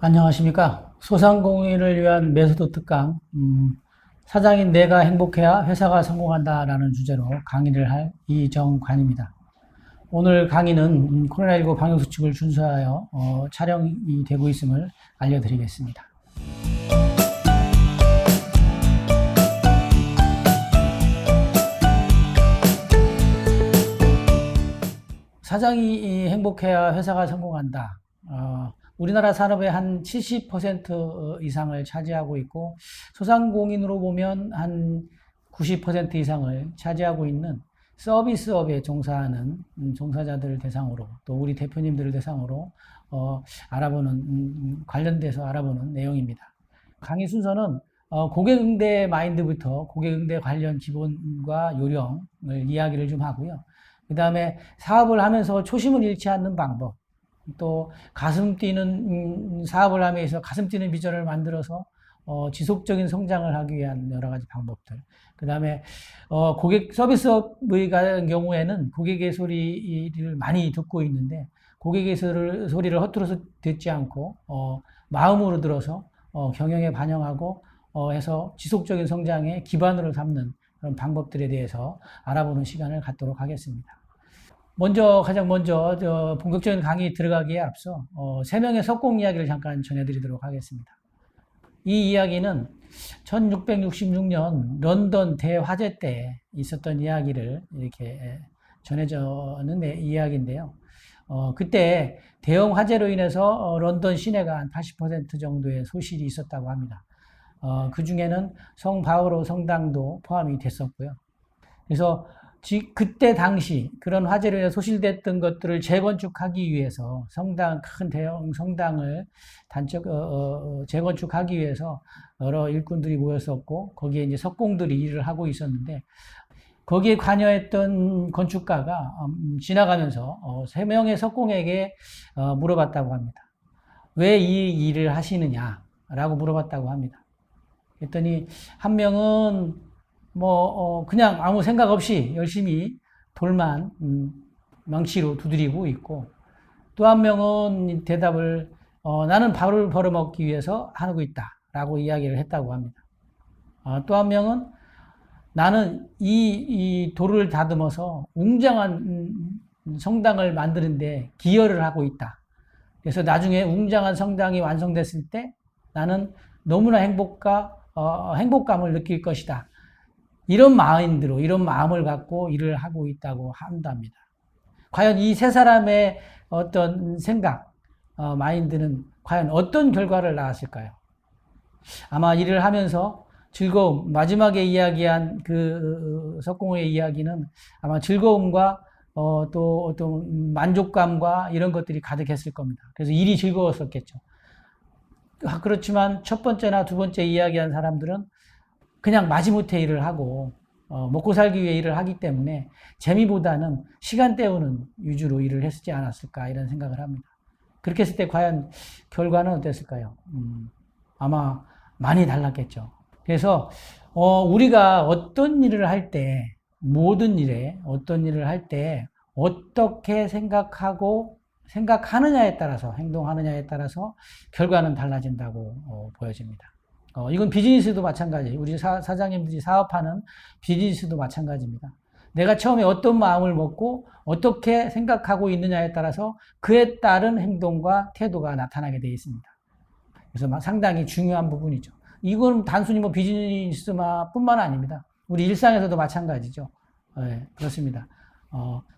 안녕하십니까. 소상공인을 위한 메소드 특강, 사장인 내가 행복해야 회사가 성공한다라는 주제로 강의를 할 이정관입니다. 오늘 강의는 코로나19 방역수칙을 준수하여 촬영이 되고 있음을 알려드리겠습니다. 사장이 행복해야 회사가 성공한다. 우리나라 산업의 한 70% 이상을 차지하고 있고, 소상공인으로 보면 한 90% 이상을 차지하고 있는 서비스업에 종사하는 종사자들을 대상으로, 또 우리 대표님들을 대상으로 관련돼서 알아보는 내용입니다. 강의 순서는 고객 응대 마인드부터 고객 응대 관련 기본과 요령을 이야기를 좀 하고요. 그 다음에 사업을 하면서 초심을 잃지 않는 방법, 또 가슴 뛰는 사업을 하면서 가슴 뛰는 비전을 만들어서 지속적인 성장을 하기 위한 여러 가지 방법들. 그 다음에 고객 서비스업의 경우에는 고객의 소리를 많이 듣고 있는데, 고객의 소리를 허투루 듣지 않고 마음으로 들어서 경영에 반영하고 해서 지속적인 성장의 기반으로 삼는 그런 방법들에 대해서 알아보는 시간을 갖도록 하겠습니다. 가장 먼저 본격적인 강의 들어가기에 앞서 3명의 석공 이야기를 잠깐 전해드리도록 하겠습니다. 이 이야기는 1666년 런던 대화재 때 있었던 이야기를 이렇게 전해주는 이야기인데요. 그때 대형 화재로 인해서 런던 시내가 한 80% 정도의 소실이 있었다고 합니다. 그 중에는 성 바오로 성당도 포함이 됐었고요. 그래서 그때 당시 그런 화재로 인해 소실됐던 것들을 재건축하기 위해서 큰 대형 성당을 재건축하기 위해서 여러 일꾼들이 모였었고, 거기에 이제 석공들이 일을 하고 있었는데, 거기에 관여했던 건축가가 지나가면서 3명의 석공에게 물어봤다고 합니다. 왜 이 일을 하시느냐라고 물어봤다고 합니다. 그랬더니 한 명은 그냥 아무 생각 없이 열심히 돌만 망치로 두드리고 있고, 또 한 명은 대답을 나는 밥을 벌어먹기 위해서 하고 있다라고 이야기를 했다고 합니다. 또 한 명은 나는 이 돌을 다듬어서 웅장한 성당을 만드는데 기여를 하고 있다. 그래서 나중에 웅장한 성당이 완성됐을 때 나는 너무나 행복감을 느낄 것이다. 이런 마음을 갖고 일을 하고 있다고 한답니다. 과연 이 세 사람의 어떤 생각, 마인드는 과연 어떤 결과를 낳았을까요? 아마 일을 하면서 마지막에 이야기한 그 석공의 이야기는 아마 즐거움과 또 어떤 만족감과 이런 것들이 가득했을 겁니다. 그래서 일이 즐거웠었겠죠. 그렇지만 첫 번째나 두 번째 이야기한 사람들은 그냥 마지못해 일을 하고 먹고 살기 위해 일을 하기 때문에 재미보다는 시간 때우는 위주로 일을 했지 않았을까, 이런 생각을 합니다. 그렇게 했을 때 과연 결과는 어땠을까요? 아마 많이 달랐겠죠. 그래서 우리가 어떤 일을 할 때, 모든 일에 어떤 일을 할 때 어떻게 생각하느냐에 따라서, 행동하느냐에 따라서 결과는 달라진다고 보여집니다. 이건 비즈니스도 마찬가지. 우리 사장님들이 사업하는 비즈니스도 마찬가지입니다. 내가 처음에 어떤 마음을 먹고 어떻게 생각하고 있느냐에 따라서 그에 따른 행동과 태도가 나타나게 되어 있습니다. 그래서 상당히 중요한 부분이죠. 이건 단순히 비즈니스뿐만 아닙니다. 우리 일상에서도 마찬가지죠. 네, 그렇습니다.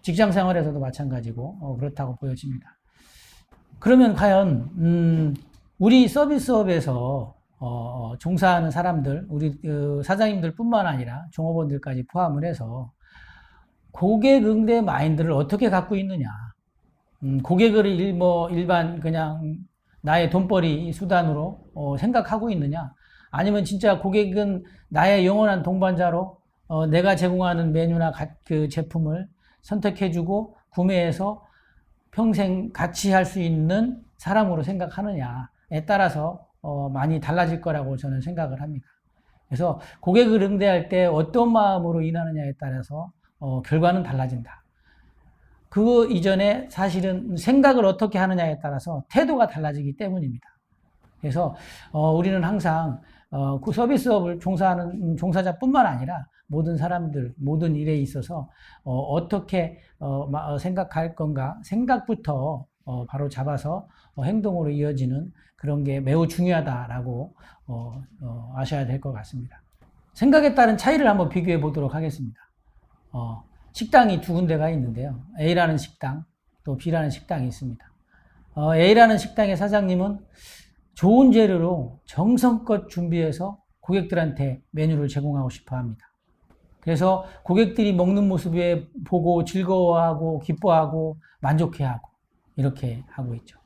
직장 생활에서도 마찬가지고 그렇다고 보여집니다. 그러면 과연 우리 서비스업에서 종사하는 사람들, 우리 사장님들 뿐만 아니라 종업원들까지 포함을 해서 고객 응대 마인드를 어떻게 갖고 있느냐. 고객을 일반 그냥 나의 돈벌이 수단으로 생각하고 있느냐. 아니면 진짜 고객은 나의 영원한 동반자로 내가 제공하는 메뉴나 그 제품을 선택해주고 구매해서 평생 같이 할 수 있는 사람으로 생각하느냐에 따라서 많이 달라질 거라고 저는 생각을 합니다. 그래서 고객을 응대할 때 어떤 마음으로 임하느냐에 따라서 결과는 달라진다. 그 이전에 사실은 생각을 어떻게 하느냐에 따라서 태도가 달라지기 때문입니다. 그래서 우리는 항상 그 서비스업을 종사하는 종사자뿐만 아니라 모든 사람들, 모든 일에 있어서 어떻게 생각할 건가 생각부터 바로 잡아서 행동으로 이어지는 그런 게 매우 중요하다라고 아셔야 될 것 같습니다. 생각에 따른 차이를 한번 비교해 보도록 하겠습니다. 식당이 두 군데가 있는데요. A라는 식당, 또 B라는 식당이 있습니다. A라는 식당의 사장님은 좋은 재료로 정성껏 준비해서 고객들한테 메뉴를 제공하고 싶어 합니다. 그래서 고객들이 먹는 모습에 보고 즐거워하고 기뻐하고 만족해하고 이렇게 하고 있죠.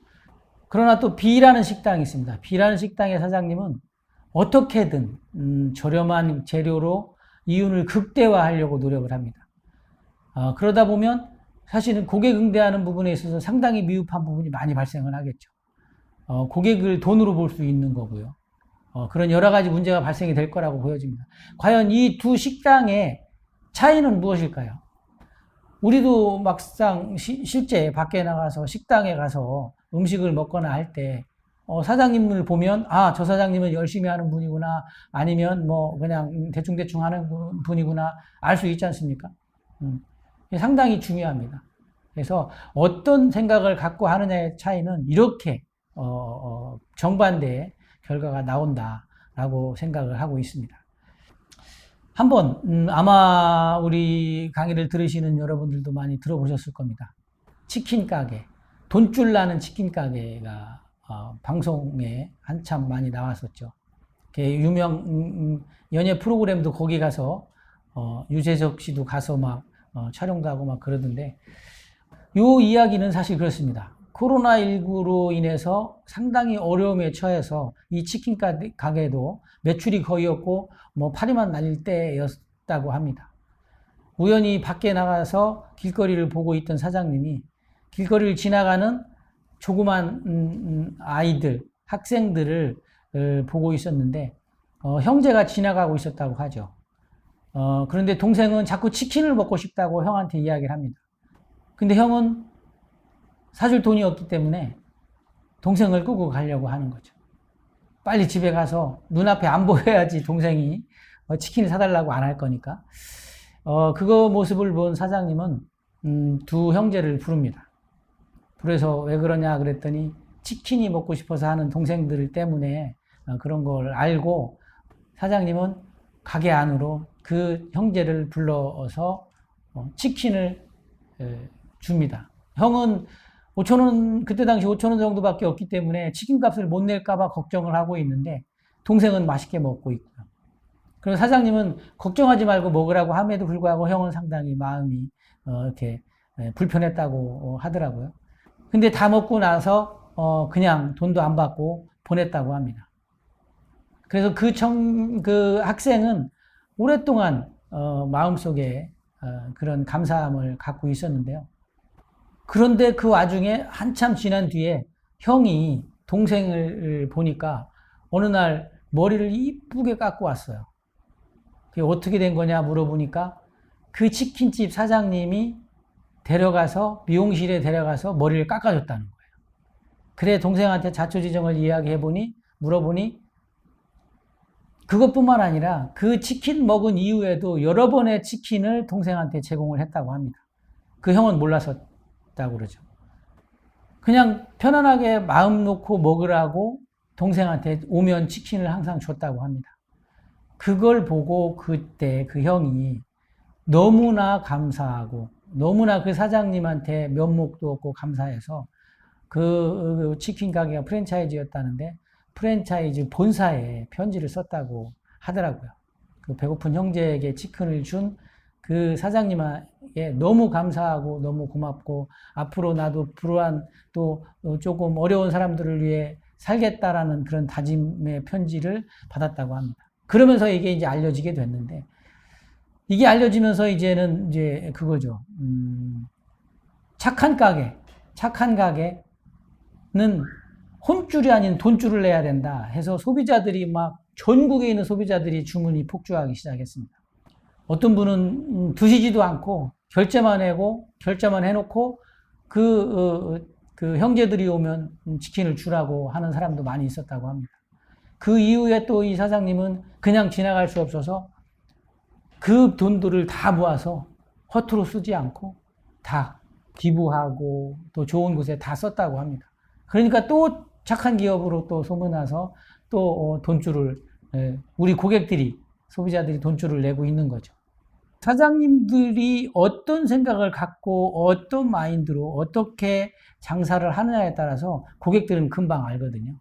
그러나 또 B라는 식당이 있습니다. B라는 식당의 사장님은 어떻게든 저렴한 재료로 이윤을 극대화하려고 노력을 합니다. 그러다 보면 사실은 고객 응대하는 부분에 있어서 상당히 미흡한 부분이 많이 발생을 하겠죠. 고객을 돈으로 볼 수 있는 거고요. 그런 여러 가지 문제가 발생이 될 거라고 보여집니다. 과연 이 두 식당의 차이는 무엇일까요? 우리도 막상 실제 밖에 나가서 식당에 가서 음식을 먹거나 할 때 사장님을 보면 저 사장님은 열심히 하는 분이구나, 아니면 뭐 그냥 대충대충 하는 분이구나 알 수 있지 않습니까? 상당히 중요합니다. 그래서 어떤 생각을 갖고 하느냐의 차이는 이렇게 정반대의 결과가 나온다라고 생각을 하고 있습니다. 한번 아마 우리 강의를 들으시는 여러분들도 많이 들어보셨을 겁니다. 치킨 가게, 돈줄 나는 치킨 가게가 방송에 한참 많이 나왔었죠. 유명 연예 프로그램도 거기 가서 유재석 씨도 가서 막 촬영도 하고 막 그러던데, 요 이야기는 사실 그렇습니다. 코로나19로 인해서 상당히 어려움에 처해서 이 치킨 가게도 매출이 거의 없고 뭐 파리만 날릴 때였다고 합니다. 우연히 밖에 나가서 길거리를 보고 있던 사장님이 길거리를 지나가는 조그만 아이들, 학생들을 보고 있었는데 형제가 지나가고 있었다고 하죠. 그런데 동생은 자꾸 치킨을 먹고 싶다고 형한테 이야기를 합니다. 근데 형은 사줄 돈이 없기 때문에 동생을 끄고 가려고 하는 거죠. 빨리 집에 가서 눈앞에 안 보여야지 동생이 치킨을 사달라고 안 할 거니까. 그거 모습을 본 사장님은 두 형제를 부릅니다. 그래서 왜 그러냐 그랬더니 치킨이 먹고 싶어서 하는 동생들 때문에 그런 걸 알고 사장님은 가게 안으로 그 형제를 불러서 치킨을 줍니다. 형은 5,000원, 그때 당시 5,000원 정도밖에 없기 때문에 치킨 값을 못 낼까봐 걱정을 하고 있는데 동생은 맛있게 먹고 있고요. 그리고 사장님은 걱정하지 말고 먹으라고 함에도 불구하고 형은 상당히 마음이 이렇게 불편했다고 하더라고요. 근데 다 먹고 나서 그냥 돈도 안 받고 보냈다고 합니다. 그래서 그 학생은 오랫동안 마음속에 그런 감사함을 갖고 있었는데요. 그런데 그 와중에 한참 지난 뒤에 형이 동생을 보니까 어느 날 머리를 이쁘게 깎고 왔어요. 그게 어떻게 된 거냐 물어보니까 그 치킨집 사장님이 미용실에 데려가서 머리를 깎아줬다는 거예요. 그래 동생한테 자초지종을 물어보니 그것뿐만 아니라 그 치킨 먹은 이후에도 여러 번의 치킨을 동생한테 제공을 했다고 합니다. 그 형은 몰랐었다고 그러죠. 그냥 편안하게 마음 놓고 먹으라고 동생한테 오면 치킨을 항상 줬다고 합니다. 그걸 보고 그때 그 형이 너무나 감사하고 너무나 그 사장님한테 면목도 없고 감사해서 그 치킨 가게가 프랜차이즈였다는데 프랜차이즈 본사에 편지를 썼다고 하더라고요. 그 배고픈 형제에게 치킨을 준 그 사장님에게 너무 감사하고 너무 고맙고 앞으로 나도 불우한 또 조금 어려운 사람들을 위해 살겠다라는 그런 다짐의 편지를 받았다고 합니다. 그러면서 이게 이제 알려지게 됐는데, 이게 알려지면서 이제는 이제 그거죠. 착한 가게는 혼줄이 아닌 돈줄을 내야 된다 해서 소비자들이 막 전국에 있는 소비자들이 주문이 폭주하기 시작했습니다. 어떤 분은 드시지도 않고 결제만 해놓고 그 그 형제들이 오면 치킨을 주라고 하는 사람도 많이 있었다고 합니다. 그 이후에 또 이 사장님은 그냥 지나갈 수 없어서 그 돈들을 다 모아서 허투루 쓰지 않고 다 기부하고 또 좋은 곳에 다 썼다고 합니다. 그러니까 또 착한 기업으로 또 소문나서 또 돈줄을, 우리 고객들이, 소비자들이 돈줄을 내고 있는 거죠. 사장님들이 어떤 생각을 갖고 어떤 마인드로 어떻게 장사를 하느냐에 따라서 고객들은 금방 알거든요.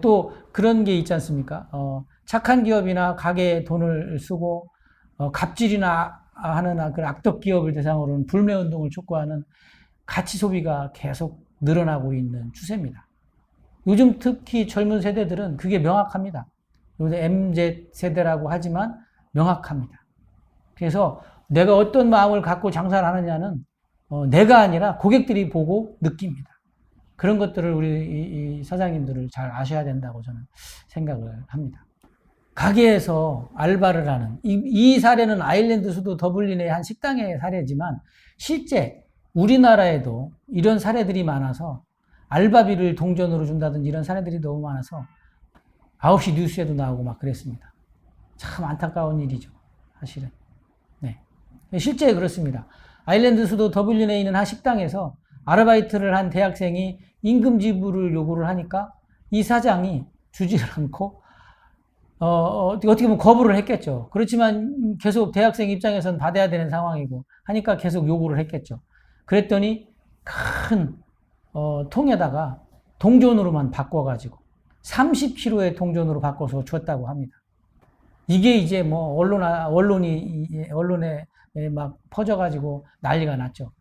또 그런 게 있지 않습니까? 착한 기업이나 가게에 돈을 쓰고 갑질이나 하는 그 악덕 기업을 대상으로는 불매운동을 촉구하는 가치 소비가 계속 늘어나고 있는 추세입니다. 요즘 특히 젊은 세대들은 그게 명확합니다. 요새 MZ 세대라고 하지만 명확합니다. 그래서 내가 어떤 마음을 갖고 장사를 하느냐는 내가 아니라 고객들이 보고 느낍니다. 그런 것들을 우리 이 사장님들을 잘 아셔야 된다고 저는 생각을 합니다. 가게에서 알바를 하는 이 사례는 아일랜드 수도 더블린의 한 식당의 사례지만 실제 우리나라에도 이런 사례들이 많아서 알바비를 동전으로 준다든지 이런 사례들이 너무 많아서 9시 뉴스에도 나오고 막 그랬습니다. 참 안타까운 일이죠, 사실은. 네. 실제 그렇습니다. 아일랜드 수도 더블린에 있는 한 식당에서 아르바이트를 한 대학생이 임금 지불을 요구를 하니까 이 사장이 주지를 않고 어떻게 보면 거부를 했겠죠. 그렇지만 계속 대학생 입장에서는 받아야 되는 상황이고 하니까 계속 요구를 했겠죠. 그랬더니 큰 통에다가 동전으로만 바꿔가지고 30kg의 동전으로 바꿔서 줬다고 합니다. 이게 이제 뭐 언론에 막 퍼져가지고 난리가 났죠.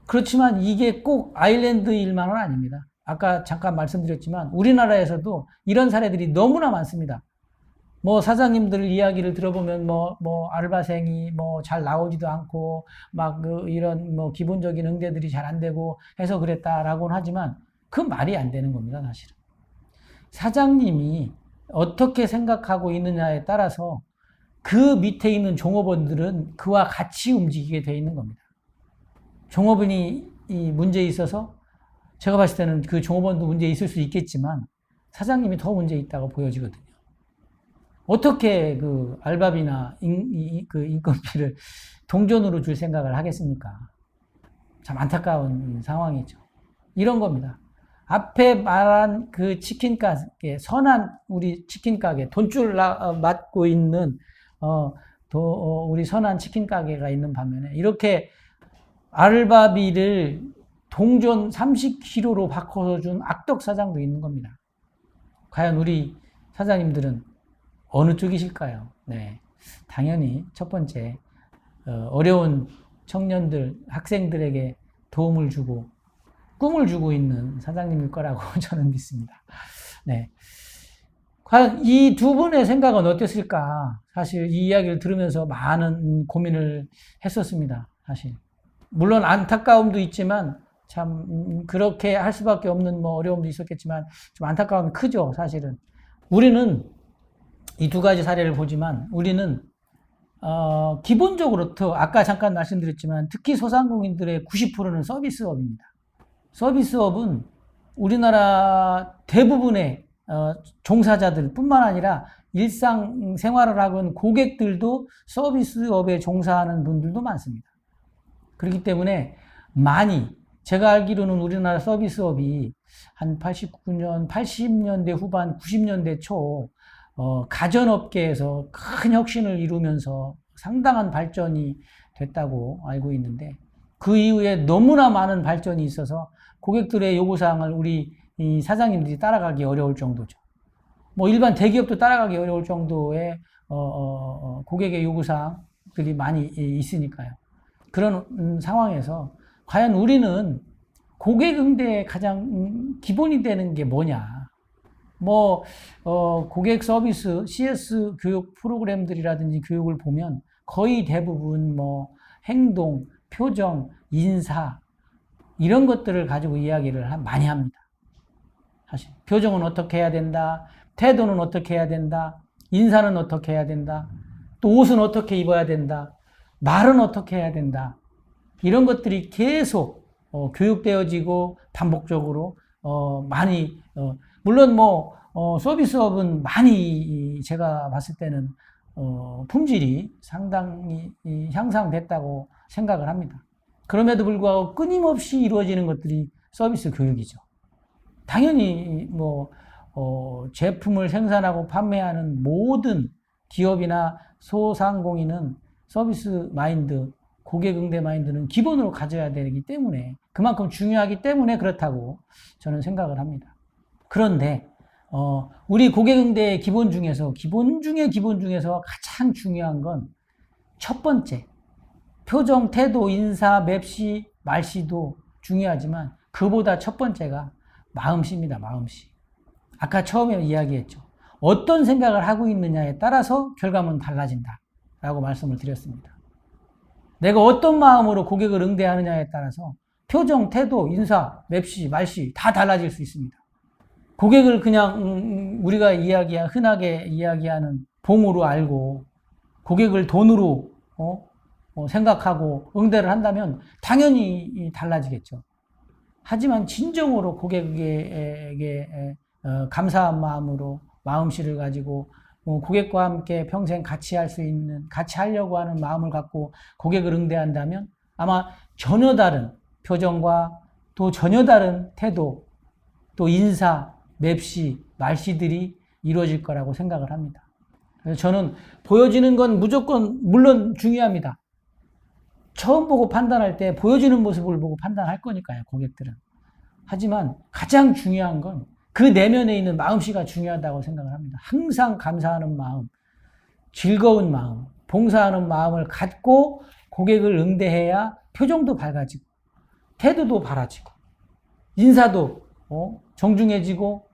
그렇지만 이게 꼭 아일랜드 일만은 아닙니다. 아까 잠깐 말씀드렸지만 우리나라에서도 이런 사례들이 너무나 많습니다. 뭐 사장님들 이야기를 들어보면 뭐 알바생이 뭐 잘 나오지도 않고 막 이런 뭐 기본적인 응대들이 잘 안 되고 해서 그랬다라고는 하지만 그 말이 안 되는 겁니다, 사실은. 사장님이 어떻게 생각하고 있느냐에 따라서 그 밑에 있는 종업원들은 그와 같이 움직이게 돼 있는 겁니다. 종업원이 이 문제에 있어서 제가 봤을 때는 그 종업원도 문제 있을 수 있겠지만 사장님이 더 문제 있다고 보여지거든요. 어떻게 그 알바비나 그 인건비를 동전으로 줄 생각을 하겠습니까? 참 안타까운 상황이죠. 이런 겁니다. 앞에 말한 그 치킨 가게, 선한 우리 치킨 가게, 돈줄 맞고 있는 우리 선한 치킨 가게가 있는 반면에 이렇게 알바비를 동전 30kg로 바꿔서 준 악덕 사장도 있는 겁니다. 과연 우리 사장님들은 어느 쪽이실까요? 네, 당연히 첫 번째 어려운 청년들, 학생들에게 도움을 주고 꿈을 주고 있는 사장님일 거라고 저는 믿습니다. 네, 과연 이 두 분의 생각은 어땠을까? 사실 이 이야기를 들으면서 많은 고민을 했었습니다. 사실 물론 안타까움도 있지만 참 그렇게 할 수밖에 없는 뭐 어려움도 있었겠지만 좀 안타까움이 크죠. 사실은 우리는 이 두 가지 사례를 보지만 우리는 기본적으로 아까 잠깐 말씀드렸지만 특히 소상공인들의 90%는 서비스업입니다. 서비스업은 우리나라 대부분의 종사자들 뿐만 아니라 일상 생활을 하는 고객들도 서비스업에 종사하는 분들도 많습니다. 그렇기 때문에 제가 알기로는 우리나라 서비스업이 한 89년, 80년대 후반, 90년대 초 가전업계에서 큰 혁신을 이루면서 상당한 발전이 됐다고 알고 있는데 그 이후에 너무나 많은 발전이 있어서 고객들의 요구사항을 우리 이 사장님들이 따라가기 어려울 정도죠. 뭐 일반 대기업도 따라가기 어려울 정도의 고객의 요구사항들이 많이 있으니까요. 그런 상황에서 과연 우리는 고객 응대에 가장 기본이 되는 게 뭐냐? 고객 서비스, CS 교육 프로그램들이라든지 교육을 보면 거의 대부분 행동, 표정, 인사, 이런 것들을 가지고 이야기를 많이 합니다. 사실. 표정은 어떻게 해야 된다, 태도는 어떻게 해야 된다, 인사는 어떻게 해야 된다, 또 옷은 어떻게 입어야 된다, 말은 어떻게 해야 된다. 이런 것들이 계속 교육되어지고 반복적으로 많이 물론 뭐 서비스업은 많이 제가 봤을 때는 품질이 상당히 향상됐다고 생각을 합니다. 그럼에도 불구하고 끊임없이 이루어지는 것들이 서비스 교육이죠. 당연히 뭐 제품을 생산하고 판매하는 모든 기업이나 소상공인은 서비스 마인드, 고객 응대 마인드는 기본으로 가져야 되기 때문에 그만큼 중요하기 때문에 그렇다고 저는 생각을 합니다. 그런데 우리 고객 응대의 기본 중에서 가장 중요한 건 첫 번째, 표정, 태도, 인사, 맵시, 말시도 중요하지만 그보다 첫 번째가 마음씨입니다. 마음씨. 아까 처음에 이야기했죠. 어떤 생각을 하고 있느냐에 따라서 결과물은 달라진다 라고 말씀을 드렸습니다. 내가 어떤 마음으로 고객을 응대하느냐에 따라서 표정, 태도, 인사, 맵시, 말시 다 달라질 수 있습니다. 고객을 그냥 우리가 흔하게 이야기하는 봉으로 알고 고객을 돈으로 생각하고 응대를 한다면 당연히 달라지겠죠. 하지만 진정으로 고객에게 감사한 마음으로 마음씨를 가지고 고객과 함께 평생 같이 하려고 하는 마음을 갖고 고객을 응대한다면 아마 전혀 다른 표정과 또 전혀 다른 태도, 또 인사, 맵시, 말씨들이 이루어질 거라고 생각을 합니다. 그래서 저는 보여지는 건 물론 중요합니다. 처음 보고 판단할 때 보여지는 모습을 보고 판단할 거니까요, 고객들은. 하지만 가장 중요한 건 그 내면에 있는 마음씨가 중요하다고 생각을 합니다. 항상 감사하는 마음, 즐거운 마음, 봉사하는 마음을 갖고 고객을 응대해야 표정도 밝아지고 태도도 바라지고 인사도 정중해지고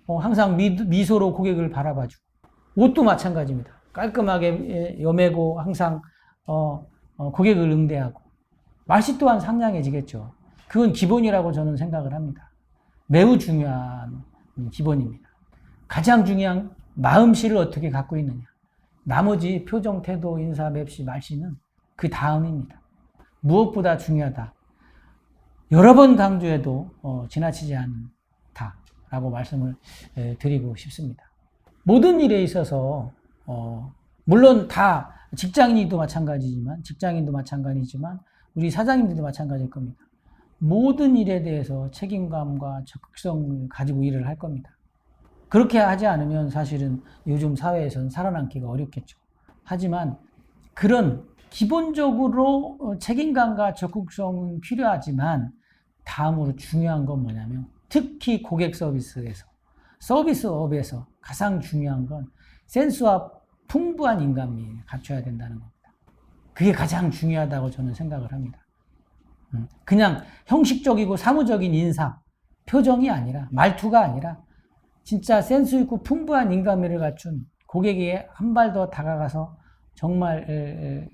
항상 미소로 고객을 바라봐주고 옷도 마찬가지입니다. 깔끔하게 여매고 항상 고객을 응대하고 말씨 또한 상냥해지겠죠. 그건 기본이라고 저는 생각을 합니다. 매우 중요한 기본입니다. 가장 중요한 마음씨를 어떻게 갖고 있느냐. 나머지 표정, 태도, 인사, 맵시, 말씨는 그 다음입니다. 무엇보다 중요하다. 여러 번 강조해도 지나치지 않다라고 말씀을 드리고 싶습니다. 모든 일에 있어서 물론 다 직장인도 마찬가지지만 우리 사장님들도 마찬가지일 겁니다. 모든 일에 대해서 책임감과 적극성을 가지고 일을 할 겁니다. 그렇게 하지 않으면 사실은 요즘 사회에서는 살아남기가 어렵겠죠. 하지만 그런 기본적으로 책임감과 적극성은 필요하지만 다음으로 중요한 건 뭐냐면 특히 고객 서비스업에서 가장 중요한 건 센스와 풍부한 인간미를 갖춰야 된다는 겁니다. 그게 가장 중요하다고 저는 생각을 합니다. 그냥 형식적이고 사무적인 인사, 표정이 아니라, 말투가 아니라 진짜 센스 있고 풍부한 인간미를 갖춘 고객에게 한 발 더 다가가서 정말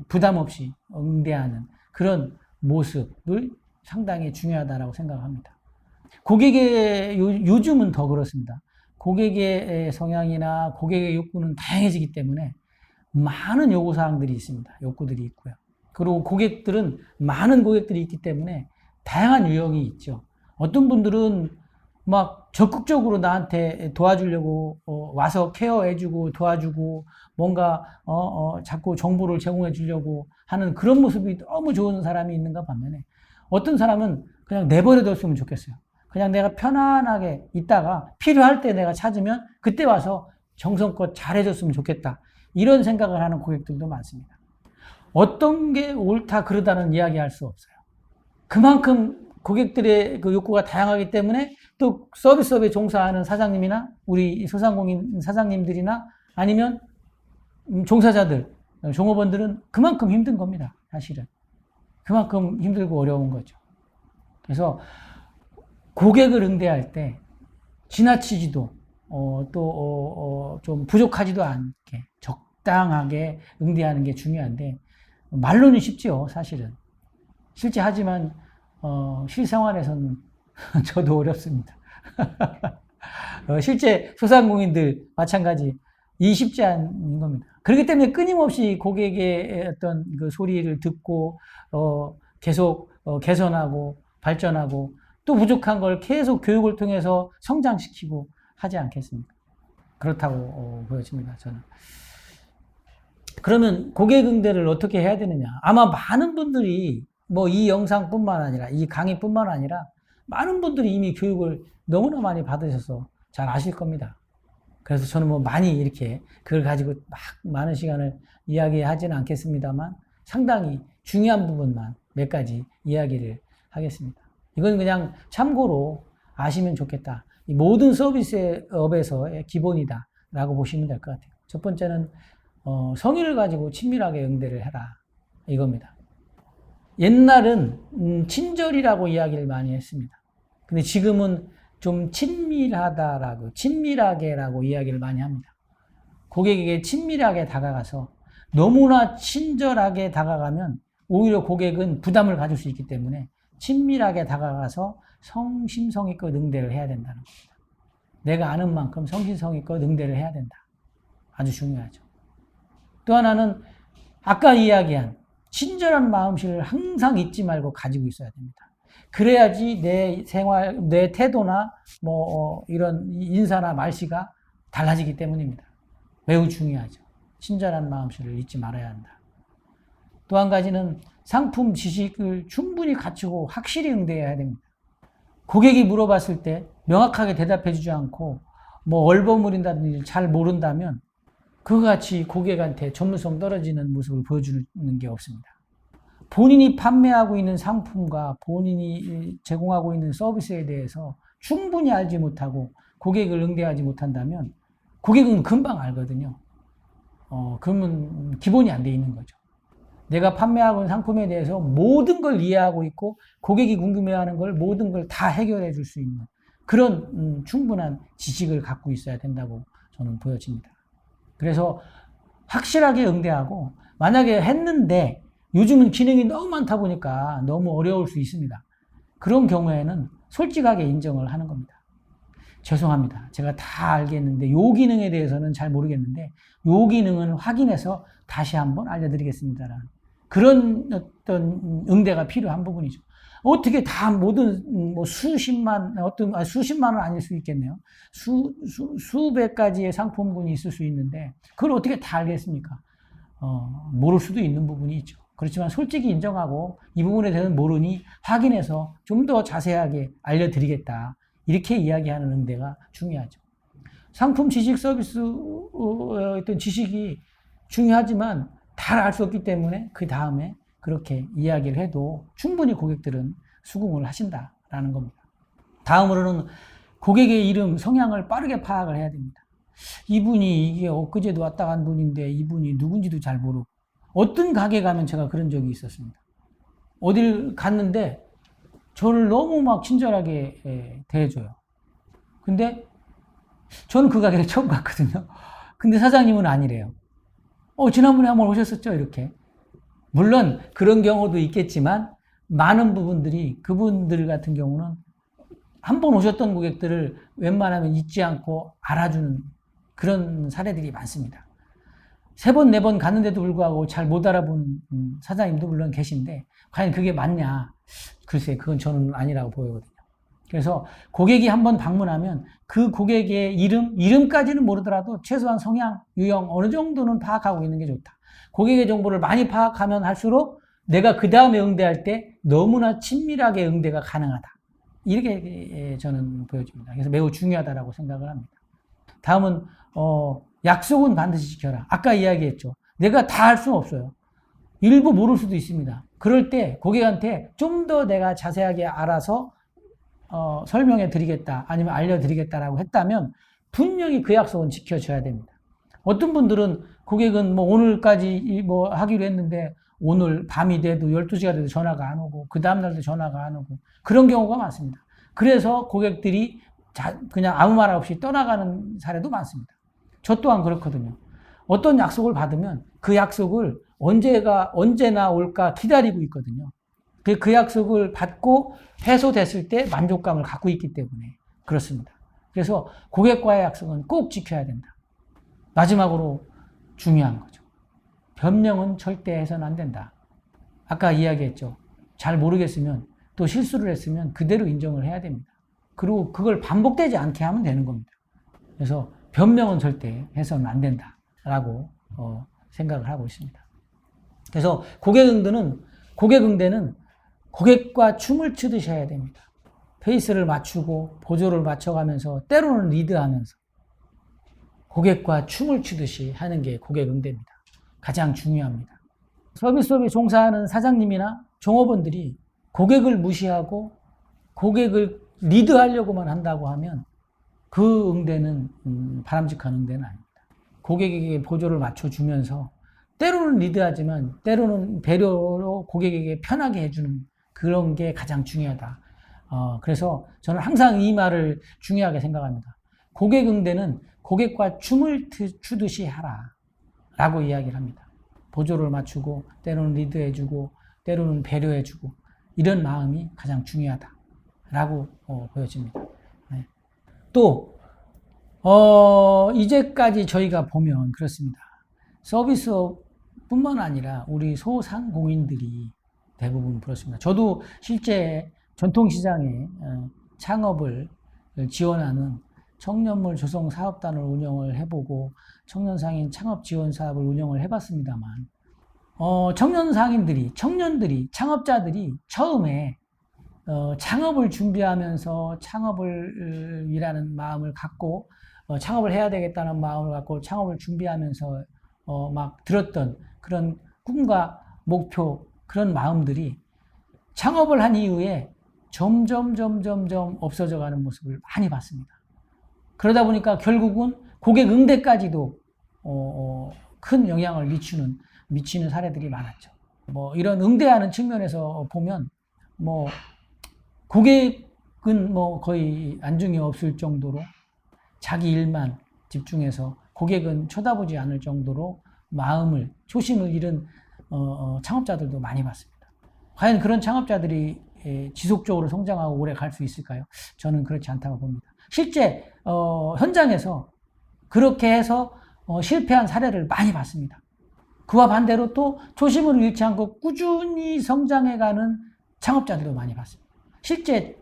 부담 없이 응대하는 그런 모습을 상당히 중요하다고 생각합니다. 요즘은 더 그렇습니다. 고객의 성향이나 고객의 욕구는 다양해지기 때문에 많은 요구사항들이 있습니다. 욕구들이 있고요. 그리고 많은 고객들이 있기 때문에 다양한 유형이 있죠. 어떤 분들은 막 적극적으로 나한테 도와주려고 와서 케어해주고 도와주고 뭔가 자꾸 정보를 제공해 주려고 하는 그런 모습이 너무 좋은 사람이 있는가 반면에 어떤 사람은 그냥 내버려뒀으면 좋겠어요. 그냥 내가 편안하게 있다가 필요할 때 내가 찾으면 그때 와서 정성껏 잘해줬으면 좋겠다. 이런 생각을 하는 고객들도 많습니다. 어떤 게 옳다 그르다는 이야기할 수 없어요. 그만큼 고객들의 그 욕구가 다양하기 때문에 또 서비스업에 종사하는 사장님이나 우리 소상공인 사장님들이나 아니면 종사자들, 종업원들은 그만큼 힘든 겁니다. 사실은. 그만큼 힘들고 어려운 거죠. 그래서 고객을 응대할 때 지나치지도 좀 부족하지도 않게 적당하게 응대하는 게 중요한데 말로는 쉽죠, 사실은. 실제 하지만 실생활에서는 저도 어렵습니다. 실제 소상공인들 마찬가지 쉽지 않은 겁니다. 그렇기 때문에 끊임없이 고객의 어떤 그 소리를 듣고 계속 개선하고 발전하고 또 부족한 걸 계속 교육을 통해서 성장시키고 하지 않겠습니까? 그렇다고 보여집니다, 저는. 그러면 고객 응대를 어떻게 해야 되느냐? 아마 많은 분들이 뭐 이 영상뿐만 아니라 이 강의뿐만 아니라 많은 분들이 이미 교육을 너무나 많이 받으셔서 잘 아실 겁니다. 그래서 저는 뭐 많이 이렇게 그걸 가지고 막 많은 시간을 이야기하지는 않겠습니다만 상당히 중요한 부분만 몇 가지 이야기를 하겠습니다. 이건 그냥 참고로 아시면 좋겠다. 이 모든 서비스업에서의 기본이다 라고 보시면 될 것 같아요. 첫 번째는 성의를 가지고 친밀하게 응대를 해라 이겁니다. 옛날은 친절이라고 이야기를 많이 했습니다. 근데 지금은 좀 친밀하다라고, 친밀하게라고 이야기를 많이 합니다. 고객에게 친밀하게 다가가서 너무나 친절하게 다가가면 오히려 고객은 부담을 가질 수 있기 때문에 친밀하게 다가가서 성심성의껏 응대를 해야 된다는 겁니다. 내가 아는 만큼 성심성의껏 응대를 해야 된다. 아주 중요하죠. 또 하나는 아까 이야기한 친절한 마음씨를 항상 잊지 말고 가지고 있어야 됩니다. 그래야지 내 생활, 내 태도나 이런 인사나 말씨가 달라지기 때문입니다. 매우 중요하죠. 친절한 마음씨를 잊지 말아야 한다. 또 한 가지는 상품 지식을 충분히 갖추고 확실히 응대해야 됩니다. 고객이 물어봤을 때 명확하게 대답해 주지 않고 얼버무린다든지 잘 모른다면 그와 같이 고객한테 전문성 떨어지는 모습을 보여주는 게 없습니다. 본인이 판매하고 있는 상품과 본인이 제공하고 있는 서비스에 대해서 충분히 알지 못하고 고객을 응대하지 못한다면 고객은 금방 알거든요. 그러면 기본이 안 돼 있는 거죠. 내가 판매하고 있는 상품에 대해서 모든 걸 이해하고 있고 고객이 궁금해하는 걸 모든 걸 다 해결해 줄 수 있는 그런 충분한 지식을 갖고 있어야 된다고 저는 보여집니다. 그래서 확실하게 응대하고 만약에 했는데 요즘은 기능이 너무 많다 보니까 너무 어려울 수 있습니다. 그런 경우에는 솔직하게 인정을 하는 겁니다. 죄송합니다. 제가 다 알겠는데 요 기능에 대해서는 잘 모르겠는데 요 기능은 확인해서 다시 한번 알려드리겠습니다라는 그런 어떤 응대가 필요한 부분이죠. 어떻게 다 모든 수십만 수십만은 아닐 수 있겠네요. 수백 가지의 상품군이 있을 수 있는데 그걸 어떻게 다 알겠습니까? 모를 수도 있는 부분이 있죠. 그렇지만 솔직히 인정하고 이 부분에 대해서는 모르니 확인해서 좀 더 자세하게 알려드리겠다. 이렇게 이야기하는 응대가 중요하죠. 상품 지식 서비스 어떤 지식이 중요하지만 다 알 수 없기 때문에 그 다음에 그렇게 이야기를 해도 충분히 고객들은 수긍을 하신다라는 겁니다. 다음으로는 고객의 이름, 성향을 빠르게 파악을 해야 됩니다. 이분이 이게 엊그제도 왔다 간 분인데 이분이 누군지도 잘 모르고 어떤 가게 가면 제가 그런 적이 있었습니다. 어딜 갔는데 저를 너무 막 친절하게 대해줘요. 근데 저는 그 가게를 처음 갔거든요. 근데 사장님은 아니래요. 지난번에 한번 오셨었죠? 이렇게. 물론 그런 경우도 있겠지만 많은 부분들이 그분들 같은 경우는 한 번 오셨던 고객들을 웬만하면 잊지 않고 알아주는 그런 사례들이 많습니다. 3번, 4번 갔는데도 불구하고 잘 못 알아보는 사장님도 물론 계신데 과연 그게 맞냐? 글쎄 그건 저는 아니라고 보이거든요. 그래서 고객이 한번 방문하면 그 고객의 이름까지는 모르더라도 최소한 성향, 유형 어느 정도는 파악하고 있는 게 좋다. 고객의 정보를 많이 파악하면 할수록 내가 그 다음에 응대할 때 너무나 친밀하게 응대가 가능하다. 이렇게 저는 보여집니다. 그래서 매우 중요하다고 생각을 합니다. 다음은 약속은 반드시 지켜라. 아까 이야기했죠. 내가 다 할 수는 없어요. 일부 모를 수도 있습니다. 그럴 때 고객한테 좀 더 내가 자세하게 알아서 설명해 드리겠다 아니면 알려드리겠다라고 했다면 분명히 그 약속은 지켜줘야 됩니다. 어떤 분들은 고객은 오늘까지 하기로 했는데 오늘 밤이 돼도 12시가 돼도 전화가 안 오고 그 다음날도 전화가 안 오고 그런 경우가 많습니다. 그래서 고객들이 그냥 아무 말 없이 떠나가는 사례도 많습니다. 저 또한 그렇거든요. 어떤 약속을 받으면 그 약속을 언제나 올까 기다리고 있거든요. 그 약속을 받고 해소됐을 때 만족감을 갖고 있기 때문에 그렇습니다. 그래서 고객과의 약속은 꼭 지켜야 된다. 마지막으로 중요한 거죠. 변명은 절대 해서는 안 된다. 아까 이야기했죠. 잘 모르겠으면 또 실수를 했으면 그대로 인정을 해야 됩니다. 그리고 그걸 반복되지 않게 하면 되는 겁니다. 그래서 변명은 절대 해서는 안 된다라고 생각을 하고 있습니다. 그래서 고객응대는 고객과 춤을 추듯이 해야 됩니다. 페이스를 맞추고 보조를 맞춰가면서 때로는 리드하면서 고객과 춤을 추듯이 하는 게 고객응대입니다. 가장 중요합니다. 서비스업에 종사하는 사장님이나 종업원들이 고객을 무시하고 고객을 리드하려고만 한다고 하면 그 응대는 바람직한 응대는 아닙니다. 고객에게 보조를 맞춰주면서 때로는 리드하지만 때로는 배려로 고객에게 편하게 해주는 그런 게 가장 중요하다. 그래서 저는 항상 이 말을 중요하게 생각합니다. 고객 응대는 고객과 춤을 추듯이 하라 라고 이야기를 합니다. 보조를 맞추고 때로는 리드해주고 때로는 배려해주고 이런 마음이 가장 중요하다라고 보여집니다. 네. 또 이제까지 저희가 보면 그렇습니다. 서비스업뿐만 아니라 우리 소상공인들이 대부분 그렇습니다. 저도 실제 전통시장에 창업을 지원하는 청년물 조성 사업단을 운영을 해보고 청년상인 창업 지원 사업을 운영을 해봤습니다만 청년들이 창업자들이 처음에 창업을 준비하면서 창업을 이라는 마음을 갖고 창업을 해야 되겠다는 마음을 갖고 창업을 준비하면서 막 들었던 그런 꿈과 목표 그런 마음들이 창업을 한 이후에 점점 없어져 가는 모습을 많이 봤습니다. 그러다 보니까 결국은 고객 응대까지도 큰 영향을 미치는 사례들이 많았죠. 뭐 이런 응대하는 측면에서 보면 뭐 고객은 뭐 거의 안중에 없을 정도로 자기 일만 집중해서 고객은 쳐다보지 않을 정도로 초심을 잃은 창업자들도 많이 봤습니다. 과연 그런 창업자들이 지속적으로 성장하고 오래 갈 수 있을까요? 저는 그렇지 않다고 봅니다. 실제 현장에서 그렇게 해서 실패한 사례를 많이 봤습니다. 그와 반대로 또 초심을 잃지 않고 꾸준히 성장해가는 창업자들도 많이 봤습니다. 실제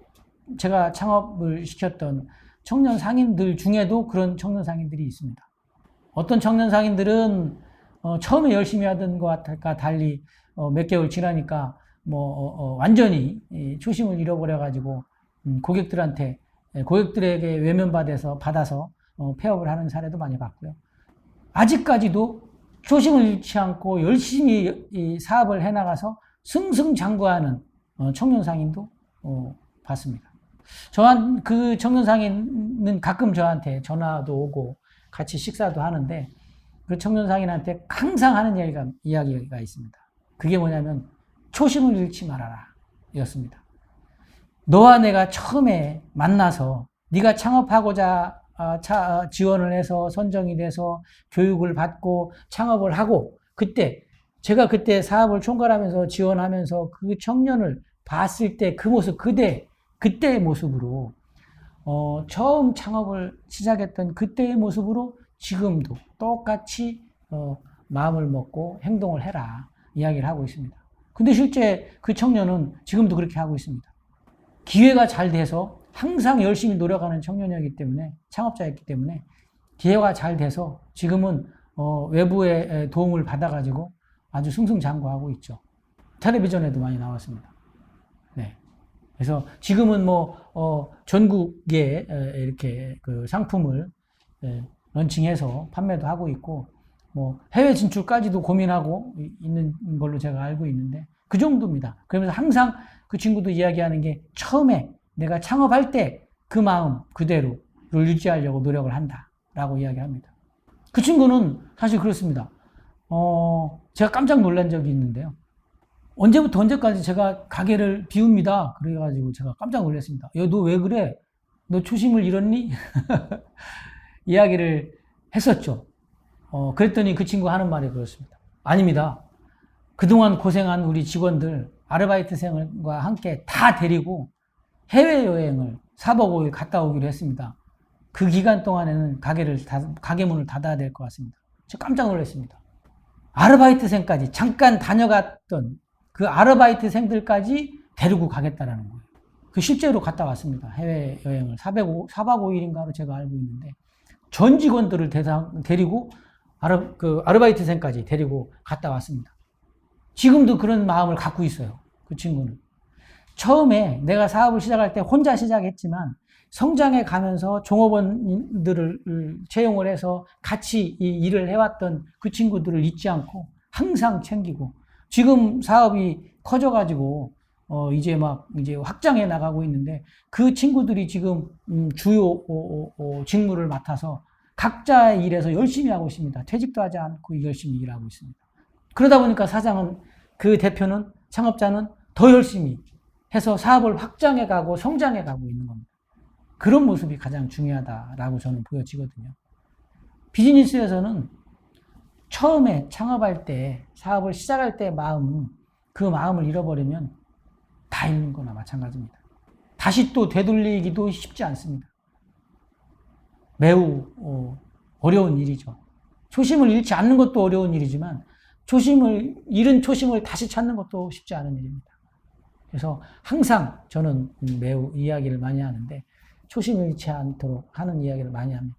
제가 창업을 시켰던 청년 상인들 중에도 그런 청년 상인들이 있습니다. 어떤 청년 상인들은 처음에 열심히 하던 것과 달리 몇 개월 지나니까 완전히 초심을 잃어버려가지고 고객들에게 받아서 폐업을 하는 사례도 많이 봤고요. 아직까지도 초심을 잃지 않고 열심히 이 사업을 해나가서 승승장구하는 청년 상인도 봤습니다. 그 청년 상인은 가끔 저한테 전화도 오고 같이 식사도 하는데 그 청년 상인한테 항상 하는 이야기가 있습니다. 그게 뭐냐면 초심을 잃지 말아라 였습니다. 너와 내가 처음에 만나서 네가 창업하고자 지원을 해서 선정이 돼서 교육을 받고 창업을 하고 제가 그때 사업을 총괄하면서 지원하면서 그 청년을 봤을 때 그 모습 그때의 모습으로 처음 창업을 시작했던 그때의 모습으로 지금도 똑같이 마음을 먹고 행동을 해라 이야기를 하고 있습니다. 근데 실제 그 청년은 지금도 그렇게 하고 있습니다. 기회가 잘 돼서 항상 열심히 노력하는 청년이었기 때문에 창업자였기 때문에 기회가 잘 돼서 지금은 외부의 도움을 받아가지고 아주 승승장구하고 있죠. 텔레비전에도 많이 나왔습니다. 네. 그래서 지금은 전국에 이렇게 그 상품을 런칭해서 판매도 하고 있고 해외 진출까지도 고민하고 있는 걸로 제가 알고 있는데 그 정도입니다. 그러면서 항상 그 친구도 이야기하는 게 처음에 내가 창업할 때 그 마음 그대로를 유지하려고 노력을 한다라고 이야기합니다. 그 친구는 사실 그렇습니다. 제가 깜짝 놀란 적이 있는데요. 언제부터 언제까지 제가 가게를 비웁니다. 그래가지고 제가 깜짝 놀랐습니다. 야, 너 왜 그래? 너 초심을 잃었니? 이야기를 했었죠. 그랬더니 그 친구 하는 말이 그렇습니다. 아닙니다. 그동안 고생한 우리 직원들, 아르바이트생과 함께 다 데리고 해외여행을 4박 5일 갔다 오기로 했습니다. 그 기간 동안에는 가게 문을 닫아야 될 것 같습니다. 저 깜짝 놀랐습니다. 아르바이트생까지 잠깐 다녀갔던 그 아르바이트생들까지 데리고 가겠다라는 거예요. 그 실제로 갔다 왔습니다. 해외여행을 4박 5일인가로 제가 알고 있는데 전 직원들을 데리고 아르바이트생까지 데리고 갔다 왔습니다. 지금도 그런 마음을 갖고 있어요. 그 친구는. 처음에 내가 사업을 시작할 때 혼자 시작했지만 성장해 가면서 종업원들을 채용을 해서 같이 이 일을 해왔던 그 친구들을 잊지 않고 항상 챙기고 지금 사업이 커져가지고 이제 확장해 나가고 있는데 그 친구들이 지금 주요 직무를 맡아서 각자의 일에서 열심히 하고 있습니다. 퇴직도 하지 않고 열심히 일하고 있습니다. 그러다 보니까 그 대표는, 창업자는 더 열심히 해서 사업을 확장해 가고 성장해 가고 있는 겁니다. 그런 모습이 가장 중요하다라고 저는 보여지거든요. 비즈니스에서는 처음에 창업할 때, 사업을 시작할 때 그 마음을 잃어버리면 다 잃는 거나 마찬가지입니다. 다시 또 되돌리기도 쉽지 않습니다. 매우 어려운 일이죠. 초심을 잃지 않는 것도 어려운 일이지만 잃은 초심을 다시 찾는 것도 쉽지 않은 일입니다. 그래서 항상 저는 매우 이야기를 많이 하는데 초심을 잃지 않도록 하는 이야기를 많이 합니다.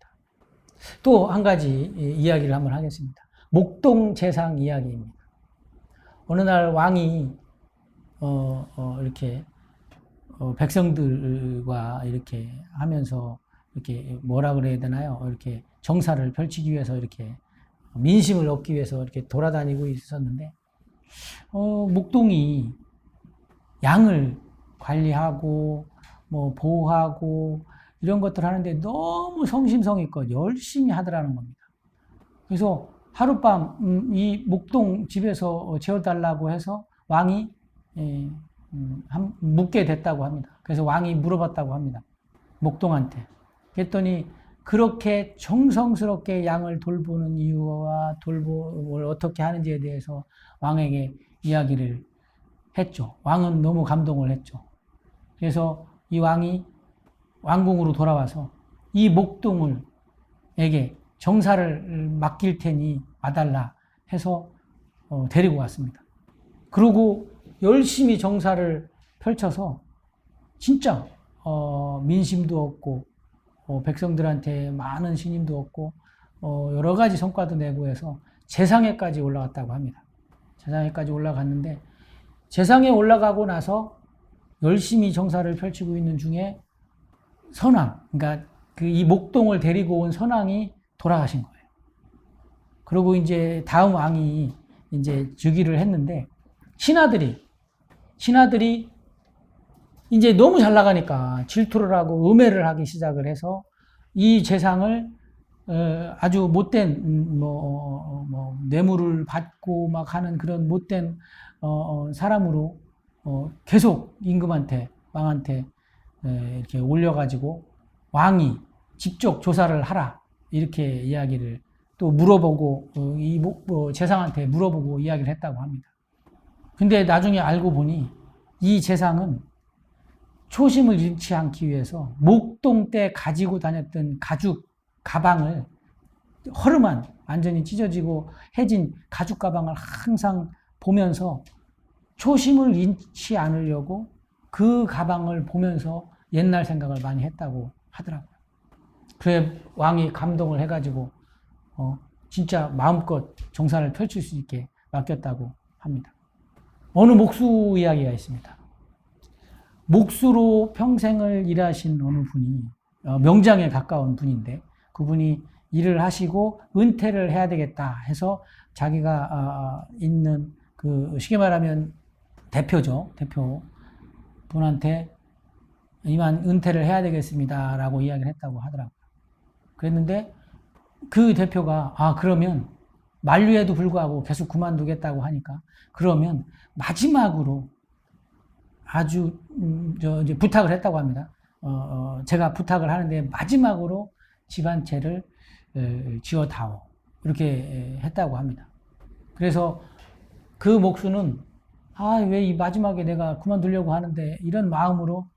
또 한 가지 이야기를 한번 하겠습니다. 목동재상 이야기입니다. 어느 날 왕이 이렇게 백성들과 이렇게 하면서 이렇게 뭐라 그래야 되나요? 이렇게 정사를 펼치기 위해서 이렇게 민심을 얻기 위해서 이렇게 돌아다니고 있었는데 목동이 양을 관리하고 뭐 보호하고 이런 것들 하는데 너무 성심성의껏 열심히 하더라는 겁니다. 그래서 하룻밤 이 목동 집에서 재워달라고 해서 왕이 묵게 됐다고 합니다. 그래서 왕이 물어봤다고 합니다. 목동한테. 그랬더니 그렇게 정성스럽게 양을 돌보는 이유와 돌봄을 어떻게 하는지에 대해서 왕에게 이야기를 했죠. 왕은 너무 감동을 했죠. 그래서 이 왕이 왕궁으로 돌아와서 이 목동에게 정사를 맡길 테니 와달라 해서 데리고 왔습니다. 그리고 열심히 정사를 펼쳐서 진짜 민심도 얻고 백성들한테 많은 신임도 얻고 여러 가지 성과도 내고 해서 재상에까지 올라갔다고 합니다. 재상에까지 올라갔는데 재상에 올라가고 나서 열심히 정사를 펼치고 있는 중에 선왕, 그러니까 이 목동을 데리고 온 선왕이 돌아가신 거예요. 그리고 이제 다음 왕이 이제 즉위를 했는데 신하들이 이제 너무 잘 나가니까 질투를 하고 음해를 하기 시작을 해서 이 재상을 아주 못된 뇌물을 받고 막 하는 그런 못된 사람으로 계속 임금한테 왕한테 이렇게 올려가지고 왕이 직접 조사를 하라 이렇게 이야기를 또 물어보고 재상한테 물어보고 이야기를 했다고 합니다. 근데 나중에 알고 보니 이 재상은 초심을 잃지 않기 위해서 목동 때 가지고 다녔던 가죽 가방을 허름한 완전히 찢어지고 해진 가죽 가방을 항상 보면서 초심을 잃지 않으려고 그 가방을 보면서 옛날 생각을 많이 했다고 하더라고요. 그래 왕이 감동을 해가지고 진짜 마음껏 정사를 펼칠 수 있게 맡겼다고 합니다. 어느 목수 이야기가 있습니다. 목수로 평생을 일하신 어느 분이 명장에 가까운 분인데 그분이 일을 하시고 은퇴를 해야 되겠다 해서 자기가 있는 그 쉽게 말하면 대표죠. 대표 분한테 이만 은퇴를 해야 되겠습니다라고 이야기를 했다고 하더라고요. 그랬는데 그 대표가 그러면 만류에도 불구하고 계속 그만두겠다고 하니까 그러면 마지막으로 아주 이제 부탁을 했다고 합니다. 제가 부탁을 하는데 마지막으로 집 한 채를 지어다오 이렇게 했다고 합니다. 그래서 그 목수는 왜 이 마지막에 내가 그만두려고 하는데 이런 마음으로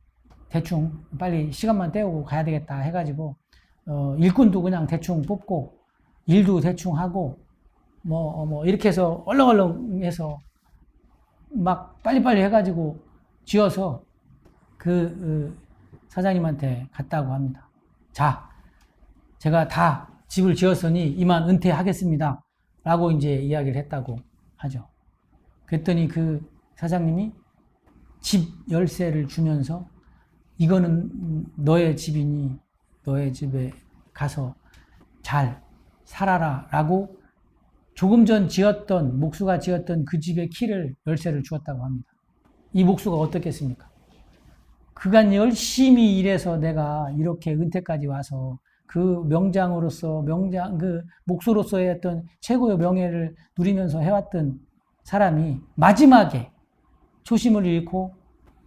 대충 빨리 시간만 때우고 가야 되겠다 해가지고 일꾼도 그냥 대충 뽑고 일도 대충 하고 뭐 이렇게 해서 얼렁얼렁 해서 막 빨리빨리 해가지고 지어서 사장님한테 갔다고 합니다. 자, 제가 다 집을 지었으니 이만 은퇴하겠습니다. 라고 이제 이야기를 했다고 하죠. 그랬더니 그 사장님이 집 열쇠를 주면서 이거는 너의 집이니 너의 집에 가서 잘 살아라 라고 조금 전 목수가 지었던 그 집의 열쇠를 주었다고 합니다. 이 목수가 어떻겠습니까? 그간 열심히 일해서 내가 이렇게 은퇴까지 와서 그 목수로서의 어떤 최고의 명예를 누리면서 해왔던 사람이 마지막에 초심을 잃고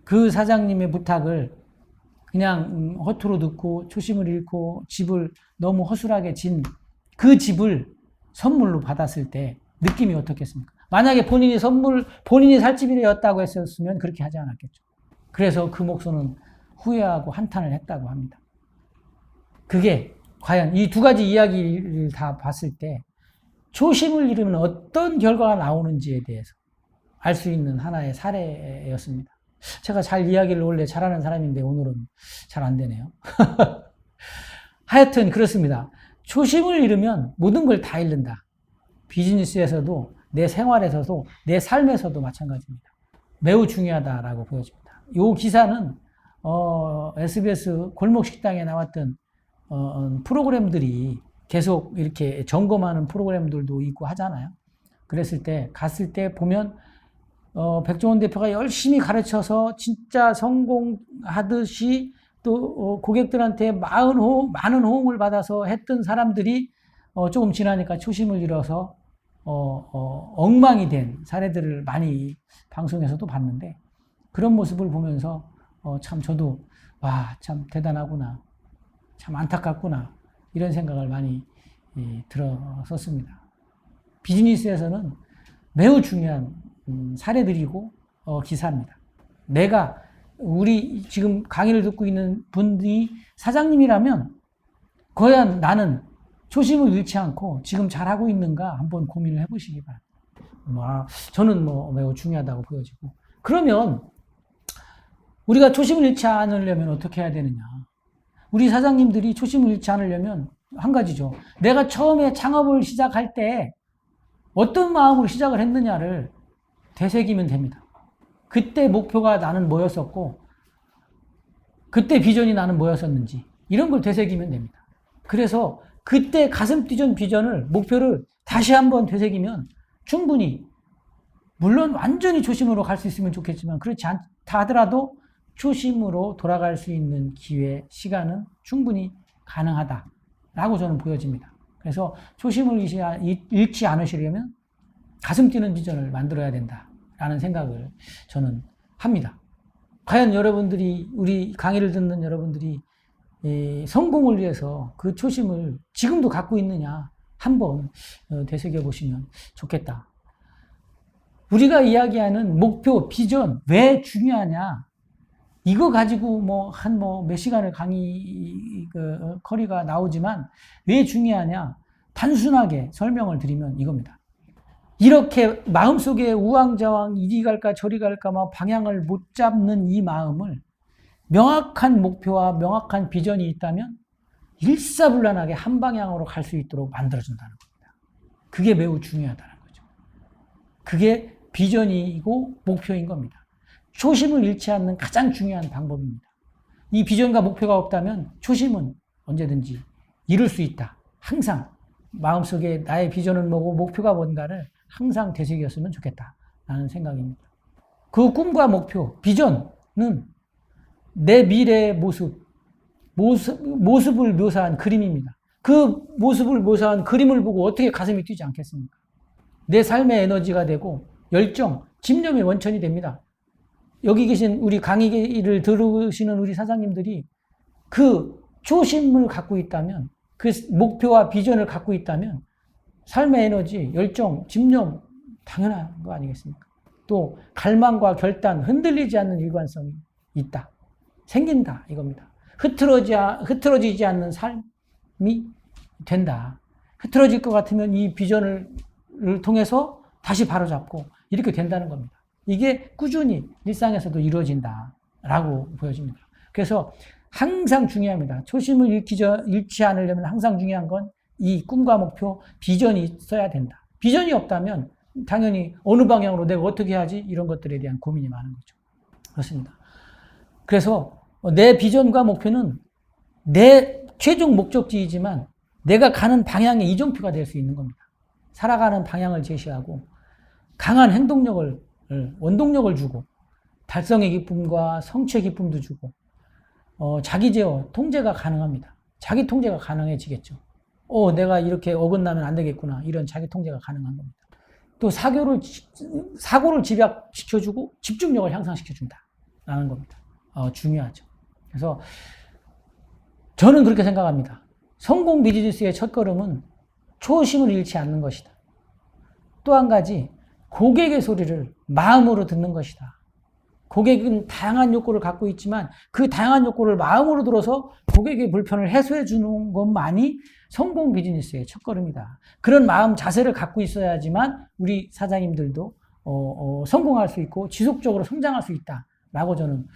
그 사장님의 부탁을 그냥 허투루 듣고 초심을 잃고 집을 너무 허술하게 진 그 집을 선물로 받았을 때 느낌이 어떻겠습니까? 만약에 본인이 살 집이었다고 했었으면 그렇게 하지 않았겠죠. 그래서 그 목수는 후회하고 한탄을 했다고 합니다. 그게 과연 이 두 가지 이야기를 다 봤을 때 초심을 잃으면 어떤 결과가 나오는지에 대해서 알 수 있는 하나의 사례였습니다. 제가 잘 이야기를 원래 잘하는 사람인데 오늘은 잘 안 되네요. 하여튼 그렇습니다. 초심을 잃으면 모든 걸 다 잃는다. 비즈니스에서도 내 생활에서도 내 삶에서도 마찬가지입니다. 매우 중요하다라고 보여집니다. 이 기사는 SBS 골목식당에 나왔던 프로그램들이 계속 이렇게 점검하는 프로그램들도 있고 하잖아요. 갔을 때 보면 백종원 대표가 열심히 가르쳐서 진짜 성공하듯이 또 고객들한테 많은 호응을 받아서 했던 사람들이 조금 지나니까 초심을 잃어서 엉망이 된 사례들을 많이 방송에서도 봤는데 그런 모습을 보면서 참 저도 참 대단하구나, 참 안타깝구나 이런 생각을 많이 들었었습니다. 비즈니스에서는 매우 중요한 사례들이고 기사입니다. 우리 지금 강의를 듣고 있는 분이 사장님이라면 과연 나는 초심을 잃지 않고 지금 잘하고 있는가 한번 고민을 해보시기 바랍니다. 저는 매우 중요하다고 보여지고, 그러면 우리가 초심을 잃지 않으려면 어떻게 해야 되느냐? 우리 사장님들이 초심을 잃지 않으려면 한 가지죠. 내가 처음에 창업을 시작할 때 어떤 마음으로 시작을 했느냐를 되새기면 됩니다. 그때 목표가 나는 뭐였었고, 그때 비전이 나는 뭐였었는지, 이런 걸 되새기면 됩니다. 그래서 그때 가슴 뛰던 목표를 다시 한번 되새기면 충분히, 물론 완전히 초심으로 갈 수 있으면 좋겠지만, 그렇지 않다 하더라도 초심으로 돌아갈 수 있는 기회, 시간은 충분히 가능하다라고 저는 보여집니다. 그래서 초심을 잃지 않으시려면 가슴 뛰는 비전을 만들어야 된다라는 생각을 저는 합니다. 과연 우리 강의를 듣는 여러분들이 성공을 위해서 그 초심을 지금도 갖고 있느냐 한번 되새겨 보시면 좋겠다. 우리가 이야기하는 목표, 비전, 왜 중요하냐? 이거 가지고 몇 시간을 커리가 나오지만 왜 중요하냐? 단순하게 설명을 드리면 이겁니다. 이렇게 마음속에 우왕좌왕 이리 갈까 저리 갈까 방향을 못 잡는 이 마음을 명확한 목표와 명확한 비전이 있다면 일사불란하게 한 방향으로 갈 수 있도록 만들어준다는 겁니다. 그게 매우 중요하다는 거죠. 그게 비전이고 목표인 겁니다. 초심을 잃지 않는 가장 중요한 방법입니다. 이 비전과 목표가 없다면 초심은 언제든지 잃을 수 있다. 항상 마음속에 나의 비전은 뭐고 목표가 뭔가를 항상 되새겼으면 좋겠다라는 생각입니다. 그 꿈과 목표, 비전은 내 미래의 모습을 묘사한 그림입니다. 그 모습을 묘사한 그림을 보고 어떻게 가슴이 뛰지 않겠습니까? 내 삶의 에너지가 되고 열정, 집념의 원천이 됩니다. 여기 계신 우리 강의를 들으시는 우리 사장님들이 그 초심을 갖고 있다면, 그 목표와 비전을 갖고 있다면 삶의 에너지, 열정, 집념 당연한 거 아니겠습니까? 또 갈망과 결단, 흔들리지 않는 일관성이 있다. 생긴다 이겁니다. 흐트러지지 않는 삶이 된다. 흐트러질 것 같으면 이 비전을 통해서 다시 바로잡고 이렇게 된다는 겁니다. 이게 꾸준히 일상에서도 이루어진다라고 보여집니다. 그래서 항상 중요합니다. 초심을 잃지 않으려면 항상 중요한 건 이 꿈과 목표, 비전이 있어야 된다. 비전이 없다면 당연히 어느 방향으로 내가 어떻게 하지? 이런 것들에 대한 고민이 많은 거죠. 그렇습니다. 그래서 내 비전과 목표는 내 최종 목적지이지만 내가 가는 방향의 이정표가 될 수 있는 겁니다. 살아가는 방향을 제시하고 강한 행동력을, 원동력을 주고 달성의 기쁨과 성취의 기쁨도 주고 자기 제어, 통제가 가능합니다. 자기 통제가 가능해지겠죠. 내가 이렇게 어긋나면 안 되겠구나. 이런 자기 통제가 가능한 겁니다. 또 사고를 집약시켜주고 집중력을 향상시켜준다라는 겁니다. 중요하죠. 그래서 저는 그렇게 생각합니다. 성공 비즈니스의 첫걸음은 초심을 잃지 않는 것이다. 또 한 가지, 고객의 소리를 마음으로 듣는 것이다. 고객은 다양한 욕구를 갖고 있지만 그 다양한 욕구를 마음으로 들어서 고객의 불편을 해소해 주는 것만이 성공 비즈니스의 첫걸음이다. 그런 마음 자세를 갖고 있어야지만 우리 사장님들도 성공할 수 있고 지속적으로 성장할 수 있다라고 저는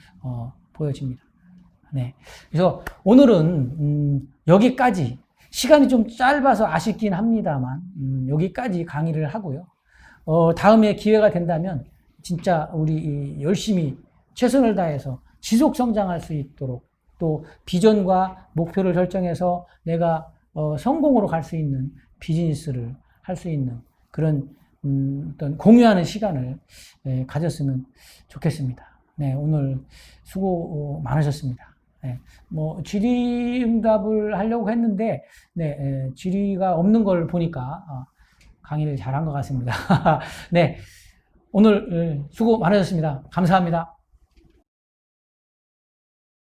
보여집니다. 네. 그래서 오늘은 여기까지, 시간이 좀 짧아서 아쉽긴 합니다만 여기까지 강의를 하고요. 다음에 기회가 된다면 진짜 우리 열심히 최선을 다해서 지속 성장할 수 있도록, 또 비전과 목표를 설정해서 내가 성공으로 갈 수 있는 비즈니스를 할 수 있는 그런 어떤 공유하는 시간을 가졌으면 좋겠습니다. 네, 오늘 수고 많으셨습니다. 네, 질의응답을 하려고 했는데 질의가 없는 걸 보니까 강의를 잘한 것 같습니다. 네, 오늘 수고 많으셨습니다. 감사합니다.